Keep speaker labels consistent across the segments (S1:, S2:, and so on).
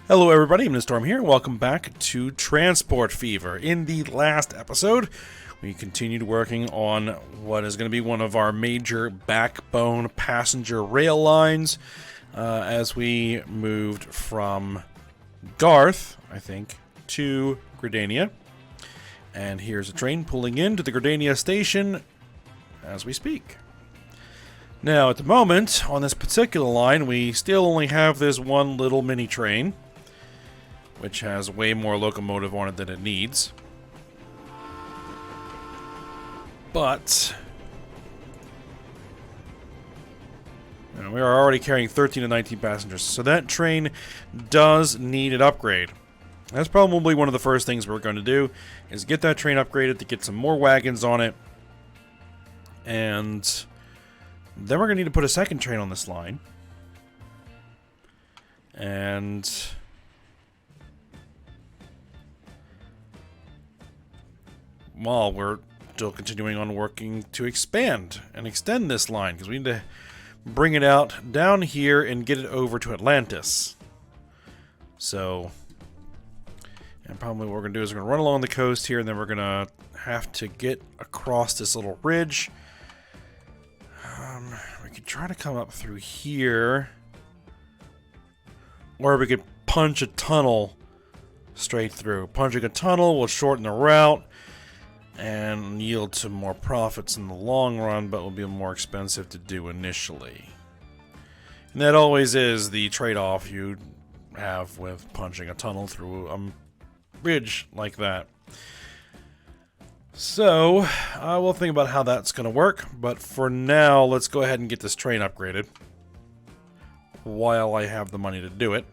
S1: Hello everybody, I'm Storm here. Welcome back to Transport Fever. In the last episode, we continued working on what is going to be one of our major backbone passenger rail lines as we moved from Garth, I think, to Gridania. And here's a train pulling into the Gridania station as we speak. Now, at the moment, on this particular line, we still only have this one little mini train, which has way more locomotive on it than it needs. But we are already carrying 13 to 19 passengers, so that train does need an upgrade. That's probably one of the first things we're going to do, is get that train upgraded to get some more wagons on it. And then we're going to need to put a second train on this line. And while we're still continuing on working to expand and extend this line, because we need to bring it out down here and get it over to Atlantis. So, and probably what we're going to do is we're going to run along the coast here, and then we're going to have to get across this little ridge. We could try to come up through here, or we could punch a tunnel straight through. Punching a tunnel will shorten the route and yield to more profits in the long run, but will be more expensive to do initially. And that always is the trade-off you have with punching a tunnel through a bridge like that. So, we'll think about how that's going to work, but for now, let's go ahead and get this train upgraded while I have the money to do it.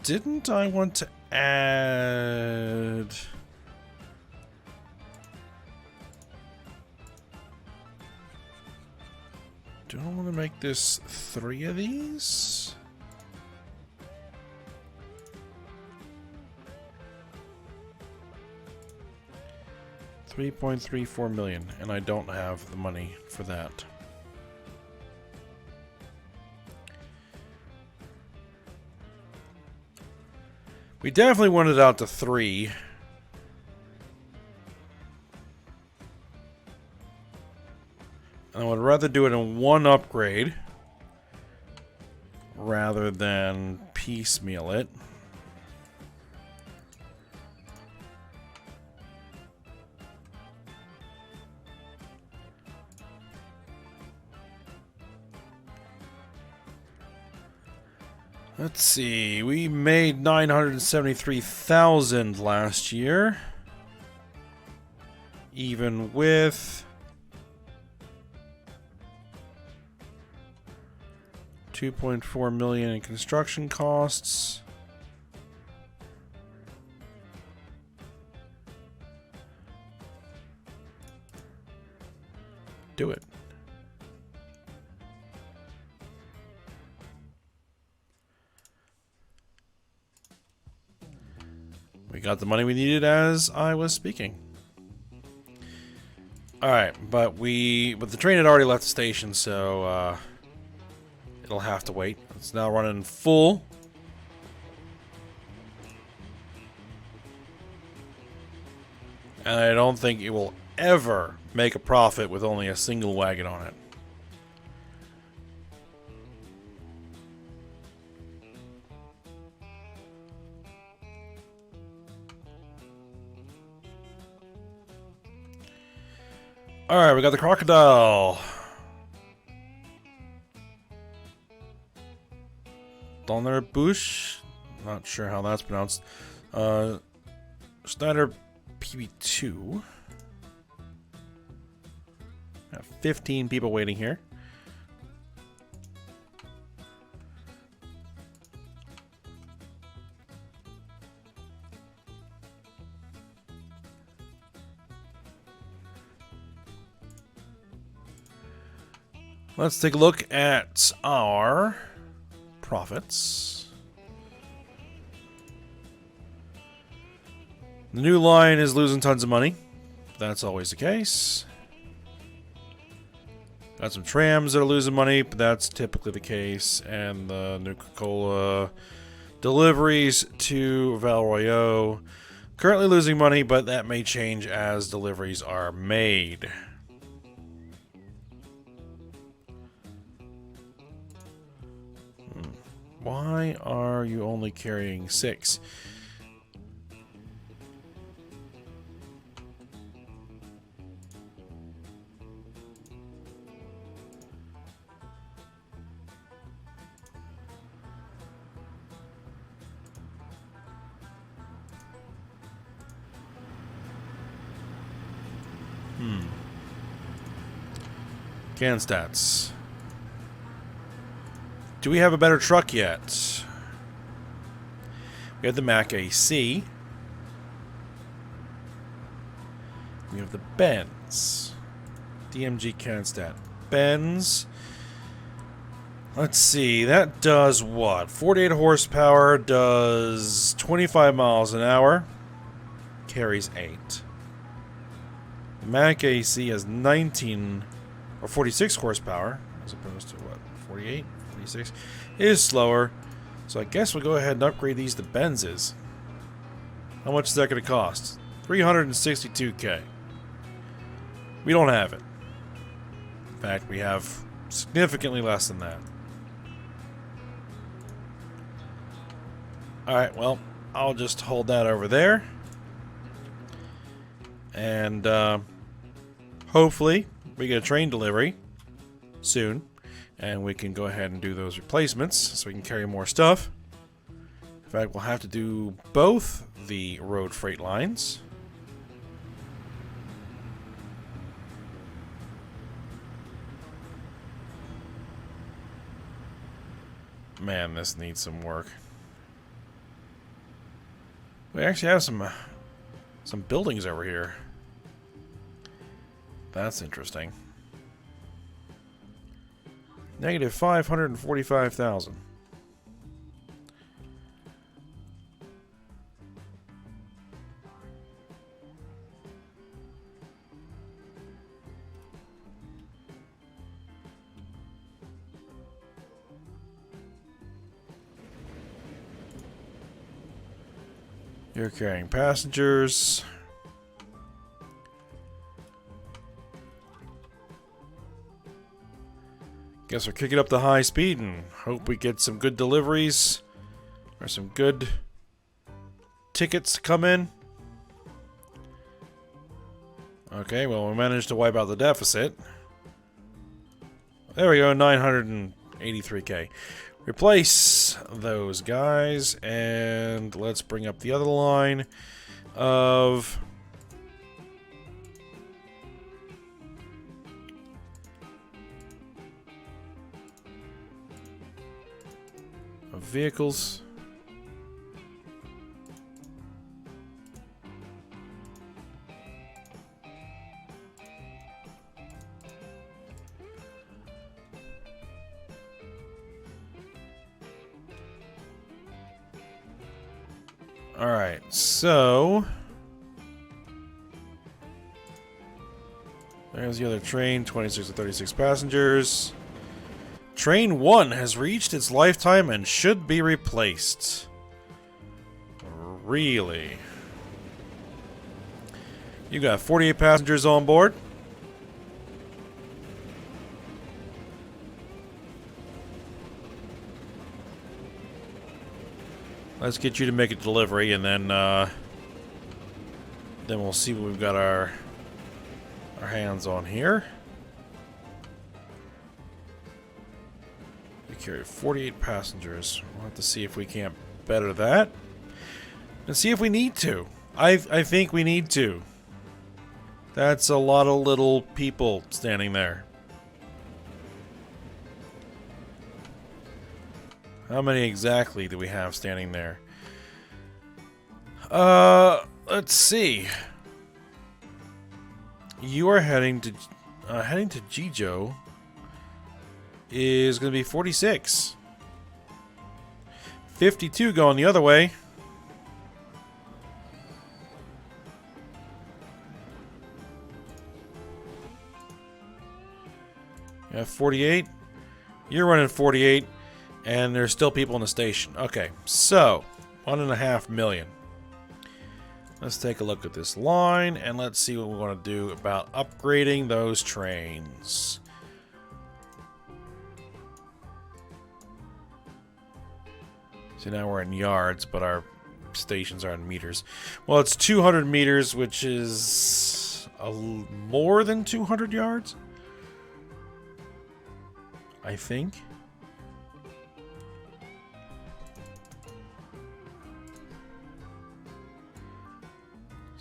S1: Didn't I want to add... Do I want to make this 3 of these? $3.34 million, and I don't have the money for that. We definitely want it out to 3. I would rather do it in one upgrade rather than piecemeal it. Let's see, we made 973,000 last year, even with 2.4 million in construction costs. Do it. We got the money we needed as I was speaking. Alright, but the train had already left the station, so it'll have to wait. It's now running full. And I don't think it will ever make a profit with only a single wagon on it. Alright, we got the crocodile. Donnerbusch? Not sure how that's pronounced. Schneider PB2. Got 15 people waiting here. Let's take a look at our profits. The new line is losing tons of money. That's always the case. Got some trams that are losing money, but that's typically the case. And the Nuka-Cola deliveries to Valroyo currently losing money, but that may change as deliveries are made. Why are you only carrying 6? Can stats. Do we have a better truck yet? We have the Mac AC. We have the Benz. DMG can stat. Benz. Let's see. That does what? 48 horsepower, does 25 miles an hour. Carries 8. The Mac AC has 19 or 46 horsepower as opposed to what? 48? 46? It is slower. So I guess we'll go ahead and upgrade these to Benzes. How much is that going to cost? 362k. We don't have it. In fact, we have significantly less than that. Alright, well, I'll just hold that over there. And hopefully we get a train delivery soon. And we can go ahead and do those replacements so we can carry more stuff. In fact, we'll have to do both the road freight lines. Man, this needs some work. We actually have some buildings over here. That's interesting. Negative 545,000. You're carrying passengers. Guess we're kicking up the high speed and hope we get some good deliveries or some good tickets to come in. Okay, well, we managed to wipe out the deficit. There we go, 983k. Replace those guys and let's bring up the other line of vehicles. All right, so there's the other train, 26 to 36 passengers. Train 1 has reached its lifetime and should be replaced. Really? You got 48 passengers on board. Let's get you to make a delivery and then we'll see what we've got our hands on here. Carry 48 passengers. We'll have to see if we can't better that. And see if we need to. I think we need to. That's a lot of little people standing there. How many exactly do we have standing there? Let's see. You are heading to Jijo. Is going to be 46. 52 going the other way. At 48. You're running 48. And there's still people in the station. Okay, so 1.5 million. Let's take a look at this line, and let's see what we want to do about upgrading those trains. So now we're in yards, but our stations are in meters. Well, it's 200 meters, which is more than 200 yards, I think.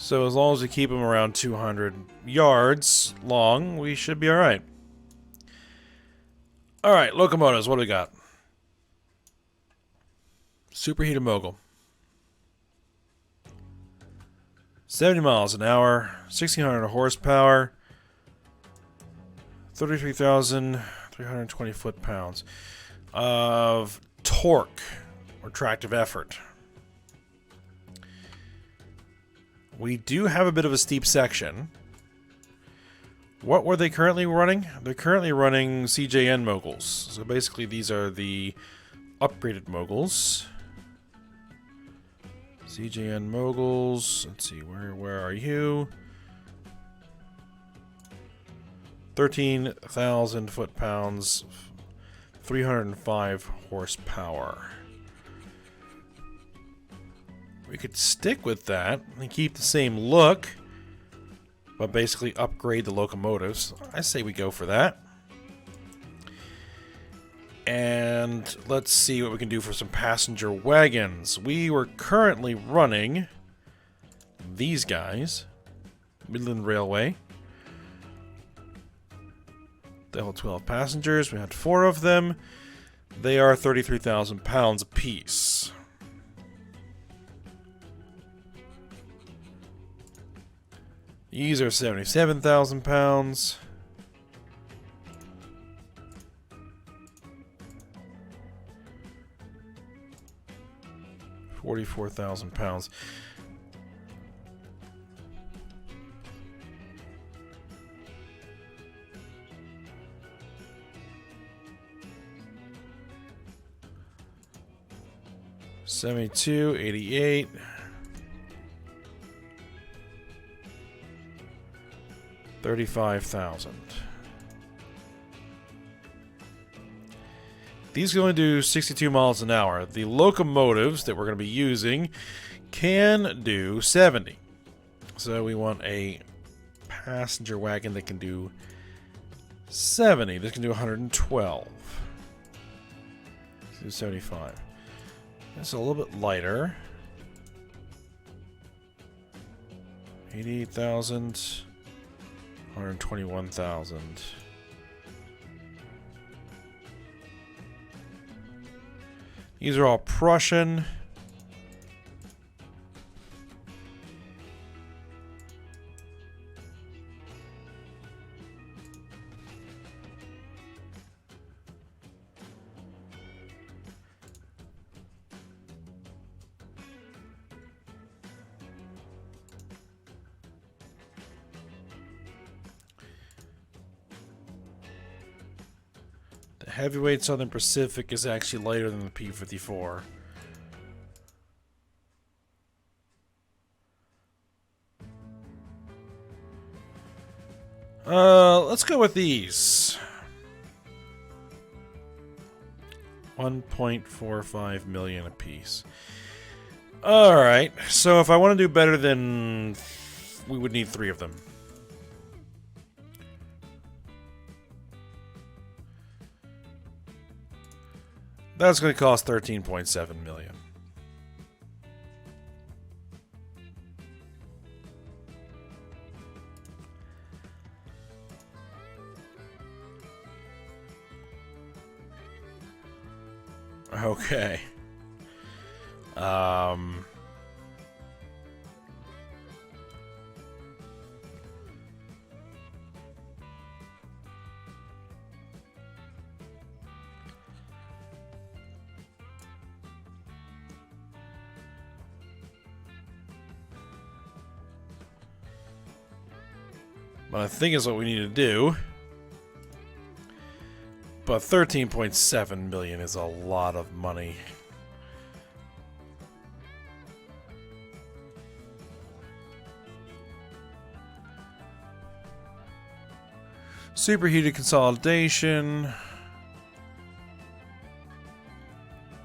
S1: So as long as we keep them around 200 yards long, we should be alright. Alright, locomotives, what do we got? Superheated mogul. 70 miles an hour, 1,600 horsepower, 33,320 foot-pounds of torque, or tractive effort. We do have a bit of a steep section. What were they currently running? They're currently running CJN moguls. So basically these are the upgraded moguls. CJN moguls. Let's see, where are you? 13,000 foot-pounds, 305 horsepower. We could stick with that and keep the same look, but basically upgrade the locomotives. I say we go for that. And let's see what we can do for some passenger wagons. We were currently running these guys. Midland Railway. They hold 12 passengers. We had 4 of them. They are 33,000 pounds apiece. These are 77,000 pounds. £44,000. $72, $88. $35,000. These can only do 62 miles an hour. The locomotives that we're going to be using can do 70. So we want a passenger wagon that can do 70. This can do 112. Let's do 75. That's a little bit lighter. 88,000. 121,000. These are all Prussian. Heavyweight Southern Pacific is actually lighter than the P-54. Let's go with these. 1.45 million apiece. Alright, so if I want to do better than... we would need 3 of them. That's going to cost 13.7 million. Okay. But I think is what we need to do But 13.7 million is a lot of money. Superheated consolidation.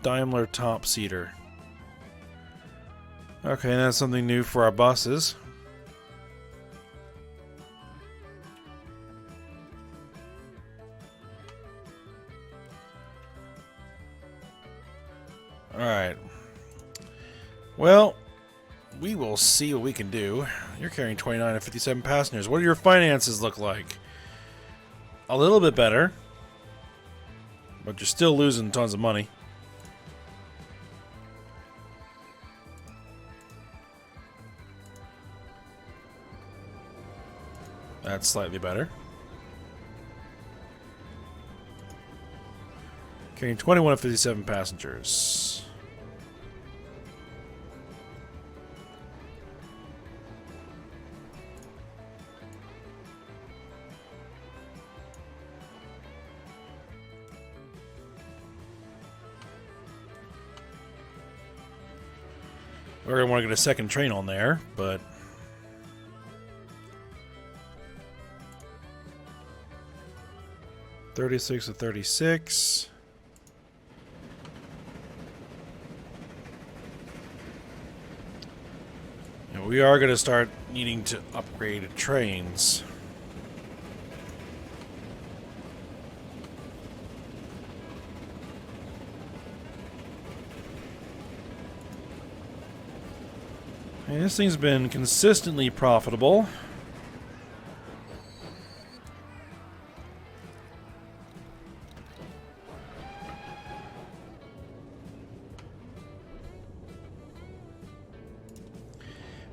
S1: Daimler top seater. Okay, that's something new for our buses. Alright. Well, we will see what we can do. You're carrying 29 and 57 passengers. What do your finances look like? A little bit better. But you're still losing tons of money. That's slightly better. Carrying 21 of 57 passengers. We're going to want to get a second train on there, but... $36 to $36. And we are going to start needing to upgrade trains. And this thing's been consistently profitable.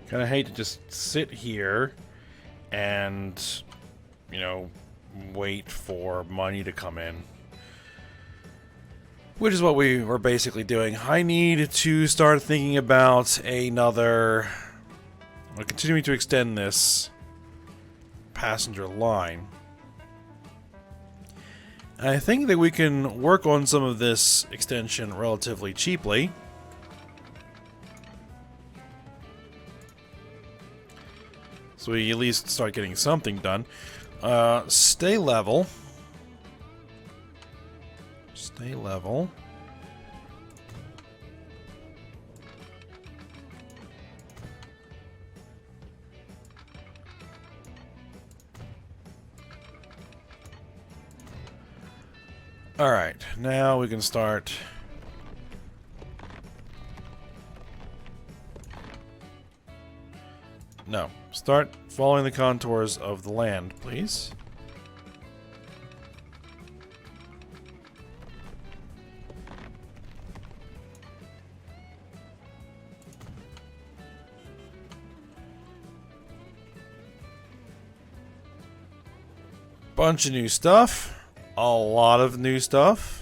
S1: Kind of hate to just sit here and, you know, wait for money to come in. Which is what we were basically doing. I need to start thinking about another... We're continuing to extend this passenger line. And I think that we can work on some of this extension relatively cheaply. So we at least start getting something done. Stay level. Stay level. Alright, now we can start... No. Start following the contours of the land, please. Bunch of new stuff. A lot of new stuff.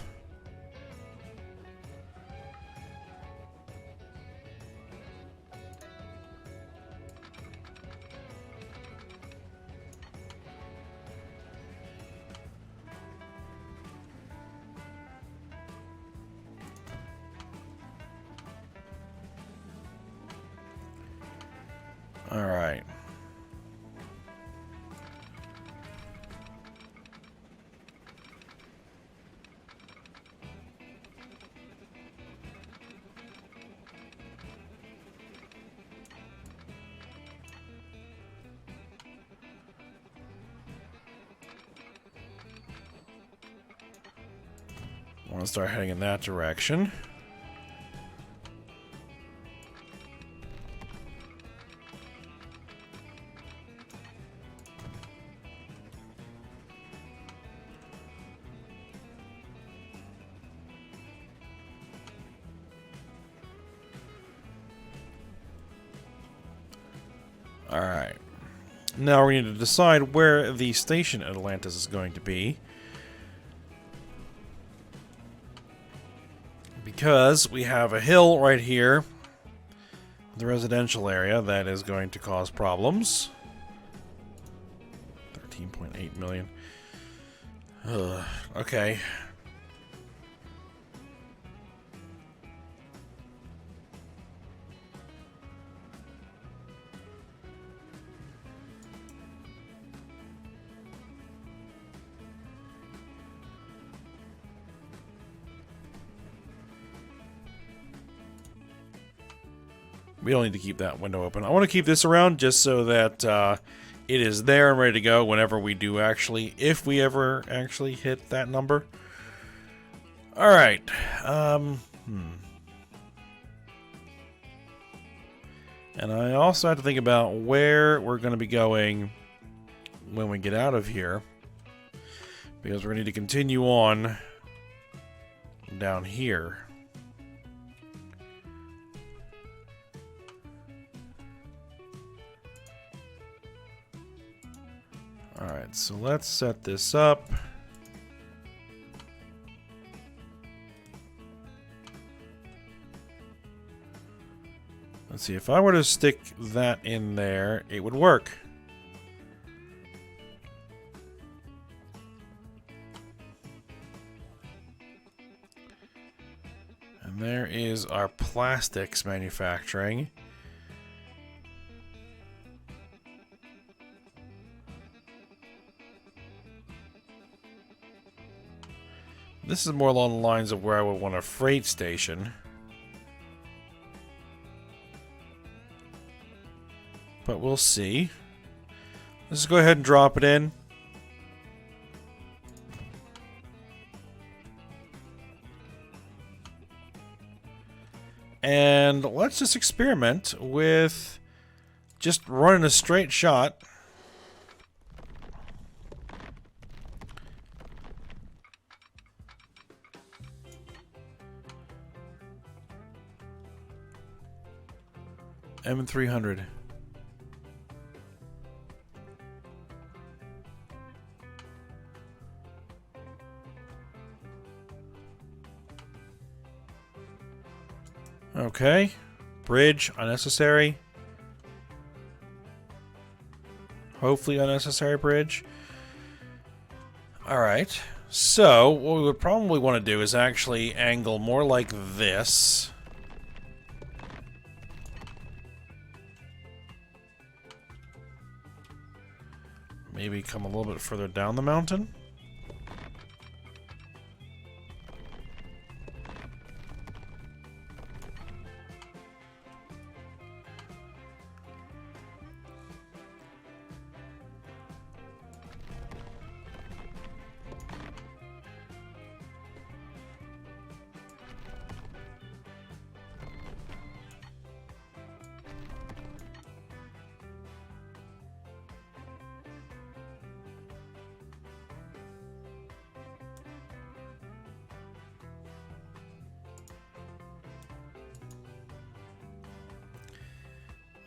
S1: All right. I want to start heading in that direction. Alright. Now we need to decide where the station at Atlantis is going to be. Because we have a hill right here, the residential area, that is going to cause problems. 13.8 million. Ugh. Okay. we don't need to keep that window open. I want to keep this around just so that it is there and ready to go whenever we do actually, if we ever actually hit that number. All right. And I also have to think about where we're going to be going when we get out of here, because we're going to need to continue on down here. Alright, so let's set this up. Let's see, if I were to stick that in there, it would work. And there is our plastics manufacturing. This is more along the lines of where I would want a freight station. But we'll see. Let's just go ahead and drop it in. And let's just experiment with just running a straight shot. M300. Okay. Bridge, unnecessary. Hopefully unnecessary bridge. Alright. So, what we would probably want to do is actually angle more like this. Maybe come a little bit further down the mountain.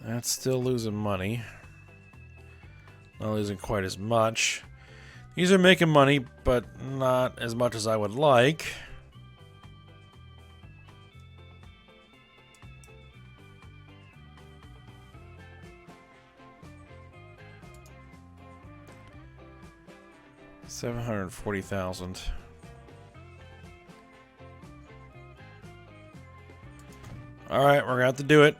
S1: That's still losing money. Not losing quite as much. These are making money, but not as much as I would like. $740,000. All right, we're gonna have to do it.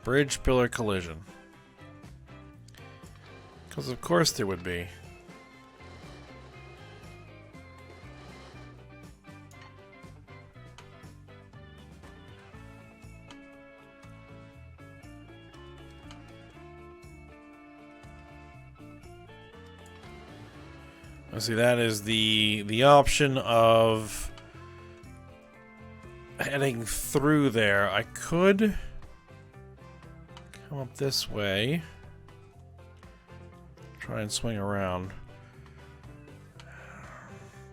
S1: Bridge pillar collision. Because of course there would be. Let's see, that is the option of heading through there. I could come up this way. Try and swing around.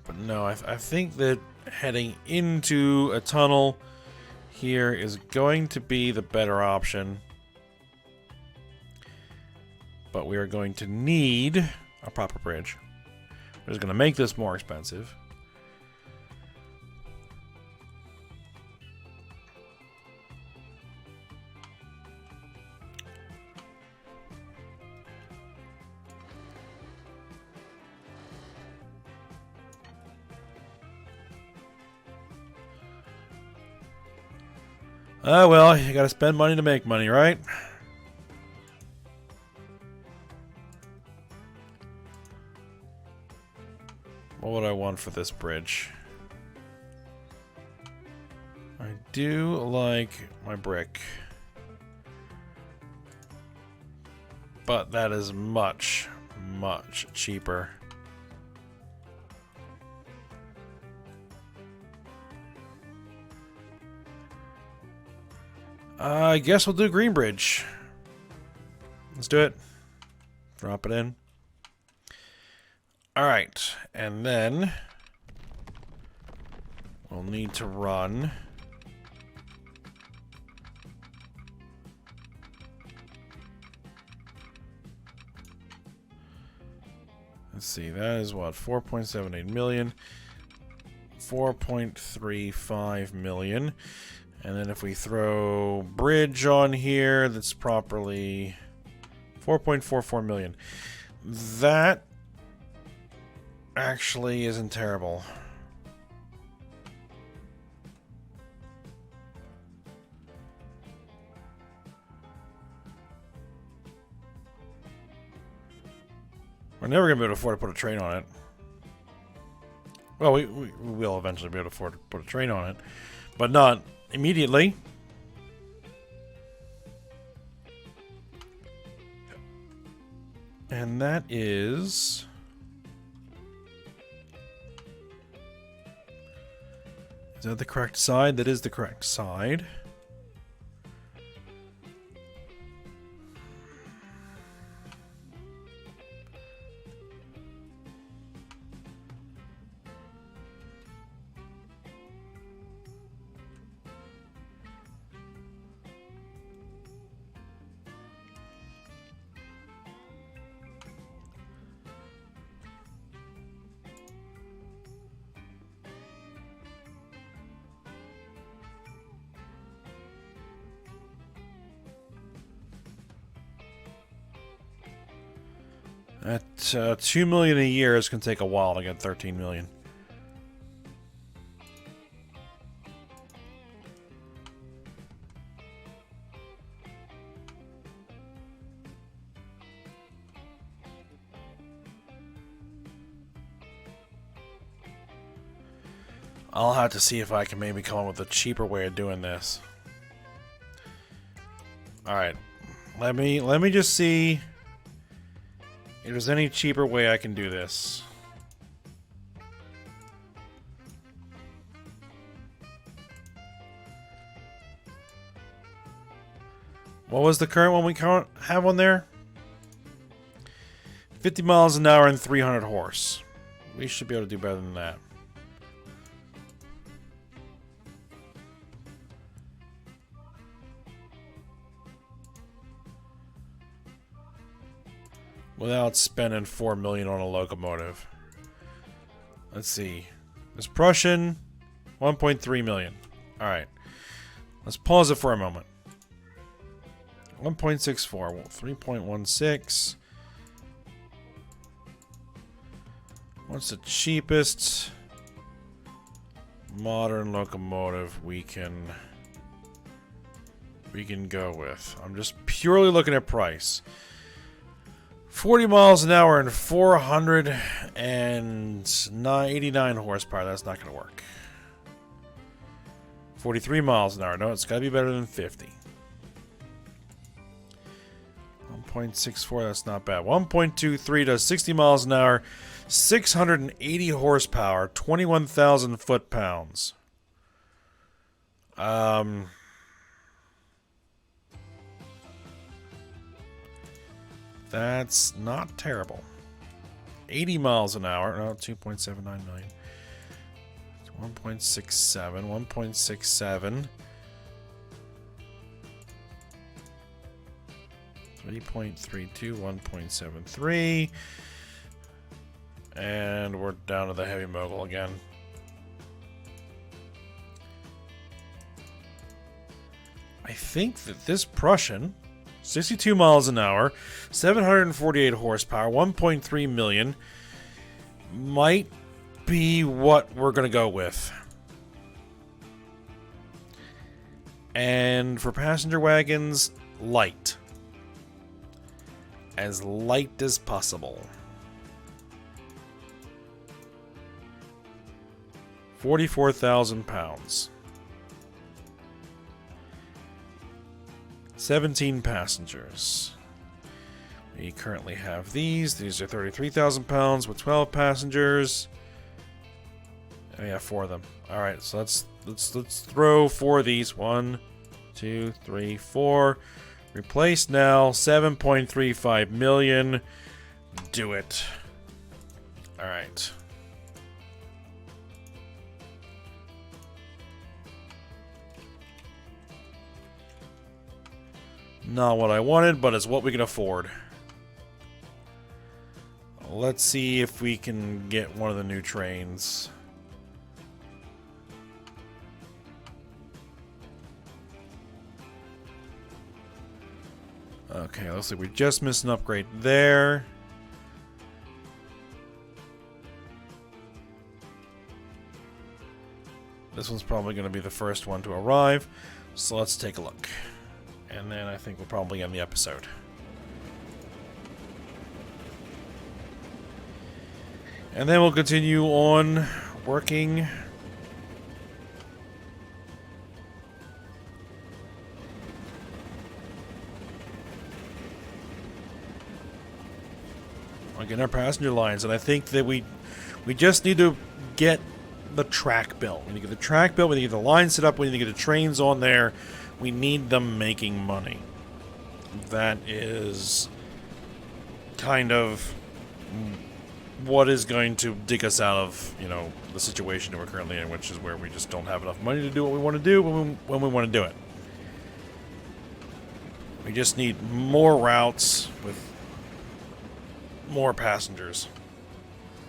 S1: But no, I think that heading into a tunnel here is going to be the better option. But we are going to need a proper bridge. Which is going to make this more expensive. Well, you gotta spend money to make money, right? What would I want for this bridge? do like my brick. But that is much, much cheaper. I guess we'll do Greenbridge. Let's do it. Drop it in. Alright, and then we'll need to run. Let's see, that is what? 4.78 million. 4.35 million. And then if we throw bridge on here, that's properly 4.44 million. That actually isn't terrible. We're never going to be able to afford to put a train on it. Well, we will eventually be able to afford to put a train on it, but not immediately. And that is... Is that the correct side? That is the correct side. At 2 million a year, it's going to take a while to get 13 million. I'll have to see if I can maybe come up with a cheaper way of doing this. All right, let me just see if there's any cheaper way I can do this. What was the current one we have on there? 50 miles an hour and 300 horse. We should be able to do better than that. Without spending 4 million on a locomotive. Let's see. This Prussian, 1.3 million. Alright. Let's pause it for a moment. 1.64, 3.16. What's the cheapest modern locomotive we can go with? I'm just purely looking at price. 40 miles an hour and 489 horsepower. That's not going to work. 43 miles an hour. No, it's got to be better than 50. 1.64, that's not bad. 1.23 does 60 miles an hour, 680 horsepower, 21,000 foot-pounds. That's not terrible. 80 miles an hour. No, 2.79 million. 1.67. 1.67. 3.32. 1.73. And we're down to the heavy mogul again. I think that this Prussian... 62 miles an hour, 748 horsepower, 1.3 million might be what we're going to go with. And for passenger wagons, light. As light as possible. 44,000 pounds. 17 passengers. We currently have these. These are 33,000 pounds with 12 passengers. Oh yeah, 4 of them. All right, so let's throw 4 of these. 1, 2, 3, 4. Replace now. 7.35 million. Do it. All right. Not what I wanted, but it's what we can afford. Let's see if we can get one of the new trains. Okay, looks like we just missed an upgrade there. This one's probably going to be the first one to arrive, so let's take a look. And then I think we'll probably end the episode. And then we'll continue on working. Again, our passenger lines, and I think that we just need to get the track built. We need to get the track built, we need to get the line set up, we need to get the trains on there. We need them making money. That is kind of what is going to dig us out of, you know, the situation that we're currently in, which is where we just don't have enough money to do what we want to do when we want to do it. We just need more routes with more passengers.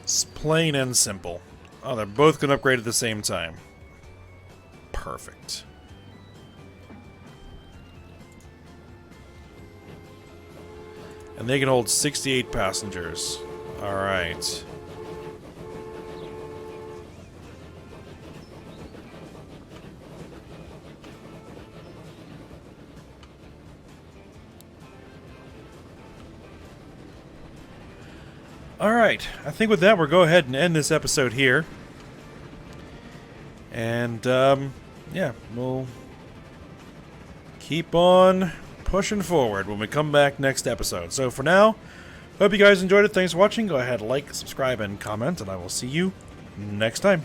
S1: It's plain and simple. Oh, they're both going to upgrade at the same time. Perfect. And they can hold 68 passengers. Alright. Alright, I think with that we'll go ahead and end this episode here. And, yeah, we'll keep on pushing forward when we come back next episode. So for now, hope you guys enjoyed it. Thanks for watching. Go ahead, like, subscribe, and comment, and I will see you next time.